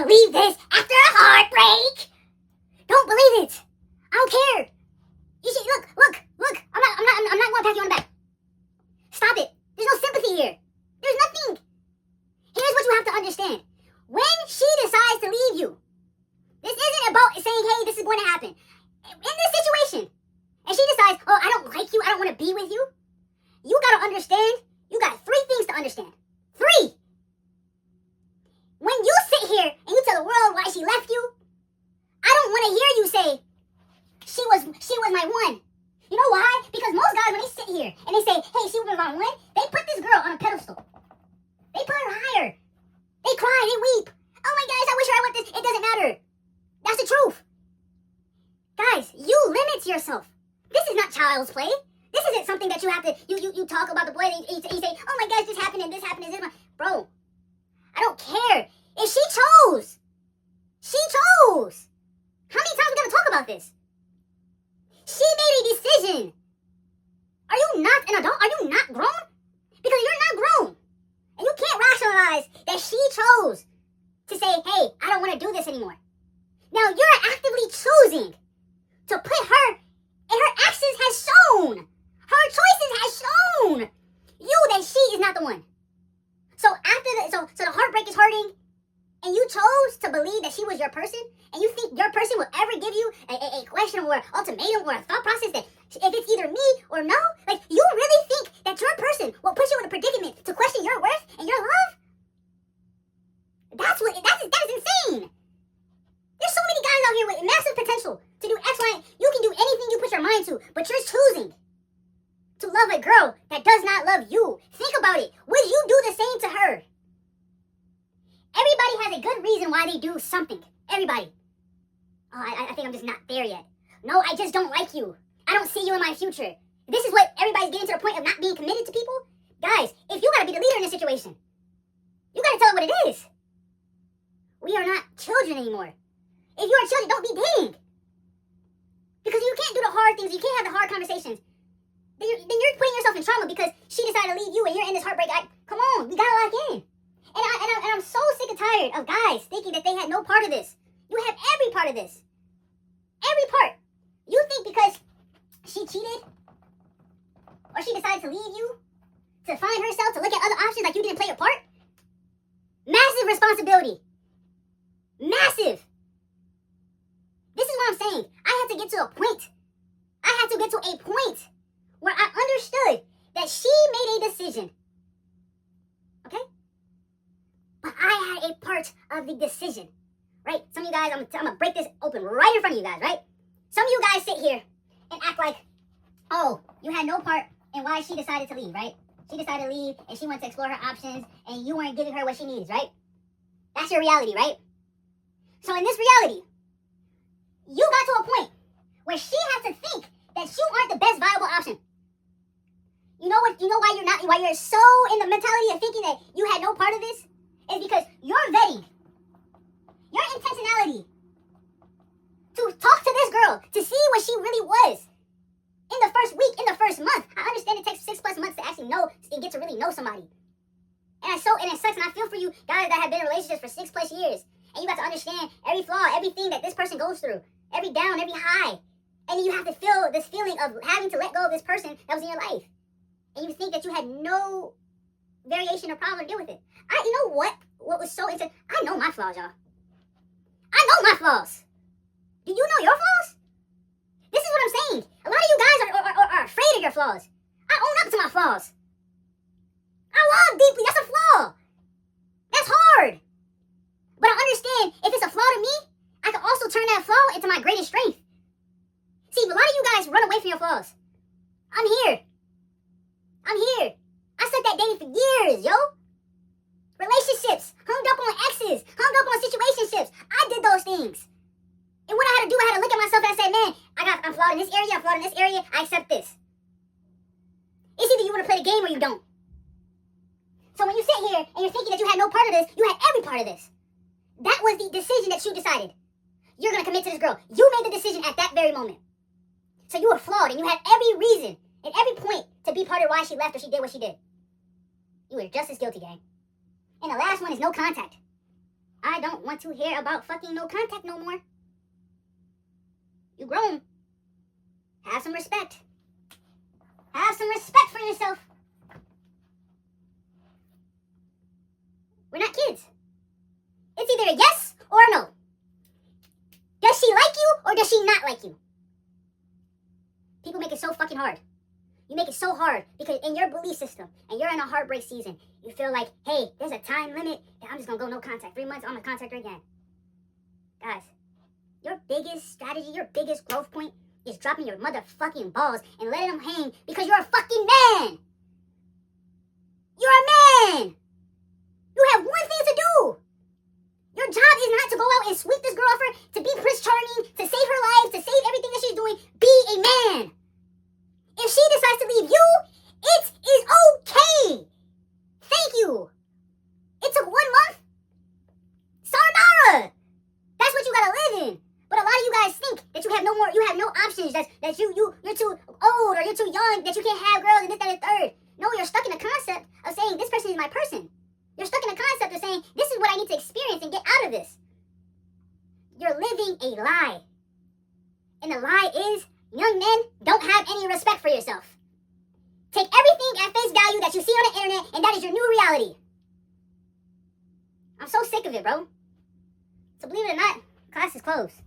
believe this after a heartbreak? Don't believe it. I don't care. You should look. I'm not going to pat you on the back. Stop it. There's no sympathy here. There's nothing. Here's what you have to understand. When she decides to leave you, this isn't about saying, hey, this is going to happen. In this situation, and she decides, oh, I don't like you, I don't want to be with you, you got to understand, you got 3 things to understand. 3. When you sit here and you tell the world why she left you, I don't want to hear you say, she was my one. You know why? Because most guys, when they sit here and they say, hey, she was my one, they put this girl on a pedestal. They put her higher. They cry, they weep. Oh my gosh, I wish I want this. It doesn't matter. That's the truth. Guys, you limit yourself. This is not child's play. This isn't something that you have to, you talk about the boy and you say, oh my gosh, this happened and this happened and this happened. Bro, I don't care. If she chose. She chose. How many times are we going to talk about this? She made a decision. Are you not an adult? Are you not grown? Because you're not grown. And you can't rationalize that she chose to say, hey, I don't want to do this anymore. Now you're actively choosing to put her, and her actions has shown, her choices has shown you that she is not the one. So so the heartbreak is hurting, and you chose to believe that she was your person, and you think your person will ever give you a question or ultimatum or a thought process that if it's either me or no, like you really think that your person will put you in a predicament to question your worth and your love? That is insane. There's so many guys out here with massive potential to do X, Y, you can do anything you put your mind to, but you're choosing to love a girl that does not love you. Think about it. Would you do the same to her? Everybody has a good reason why they do something. Everybody. Oh, I think I'm just not there yet. No, I just don't like you. I don't see you in my future. This is what everybody's getting to the point of not being committed to people. Guys, if you gotta be the leader in this situation, you gotta tell it what it is. We are not children anymore. If you are children, don't be dating. Because you can't do the hard things. You can't have the hard conversations. Then you're putting yourself in trauma because she decided to leave you and you're in this heartbreak. Come on, we gotta lock in. And I'm so sick and tired of guys thinking that they had no part of this. You have every part of this. Every part. You think because she cheated or she decided to leave you to find herself, to look at other options like you didn't play your part? Massive responsibility. Massive. This is what I'm saying. I had to get to a point. I had to get to a point where I understood that she made a decision. Okay? But I had a part of the decision. Right? Some of you guys, I'm going to break this open right in front of you guys, right? Some of you guys sit here and act like, oh, you had no part in why she decided to leave, right? She decided to leave and she wanted to explore her options and you weren't giving her what she needs, right? That's your reality, right? So in this reality, you got to a point where she has to think that you aren't the best viable option. You know why you're so in the mentality of thinking that you had no part of this? Is because your vetting, your intentionality to talk to this girl, to see what she really was in the first week, in the first month. I understand it takes 6+ months to actually know and get to really know somebody. And it sucks, and I feel for you guys that have been in relationships for 6+ years. And you got to understand every flaw, everything that this person goes through, every down, every high. And then you have to feel this feeling of having to let go of this person that was in your life. And you think that you had no variation or problem to deal with it. You know what? What was so interesting? I know my flaws, y'all. I know my flaws. Do you know your flaws? This is what I'm saying. A lot of you guys are afraid of your flaws. I own up to my flaws. I love deeply. That's a flaw. That's hard. But I understand if it's a flaw to me, I can also turn that flaw into my greatest strength. See, a lot of you guys run away from your flaws. I'm here. I said that dating for years, yo. Relationships, hung up on exes, hung up on situationships. I did those things. And what I had to do, I had to look at myself and I said, man, I'm flawed in this area, I'm flawed in this area, I accept this. It's either you want to play the game or you don't. So when you sit here and you're thinking that you had no part of this, you had every part of this. That was the decision that you decided. You're going to commit to this girl. You made the decision at that very moment. So you were flawed and you had every reason and every point to be part of why she left or she did what she did. You were just as guilty, gang. And the last one is no contact. I don't want to hear about fucking no contact no more. You grown. Have some respect. Have some respect for yourself. We're not kids. It's either a yes or a no. Does she like you or does she not like you? People make it so fucking hard. You make it so hard because in your belief system and you're in a heartbreak season, you feel like, hey, there's a time limit and I'm just going to go no contact. 3 months, I'm going to contact her again. Guys, your biggest strategy, your biggest growth point is dropping your motherfucking balls and letting them hang because you're a fucking man. You're a man. You have one thing to do. Your job is not to go out and sweep this girl off her, to be Prince Charming, to save her life, to save everything that she's doing. Be a man. If she decides to leave you, it is okay. Thank you. It took 1 month. Sayonara. That's what you gotta live in. But a lot of you guys think that you have no options, that you're too old or you're too young, that you can't have girls and this, that, and third. No, you're stuck in the concept of saying this person is my person. You're stuck in the concept of saying this is what I need to experience and get out of this. You're living a lie. And the lie is young men don't have any respect for yourself. Take everything at face value that you see on the internet and that is your new reality. I'm so sick of it, bro. So believe it or not, class is closed.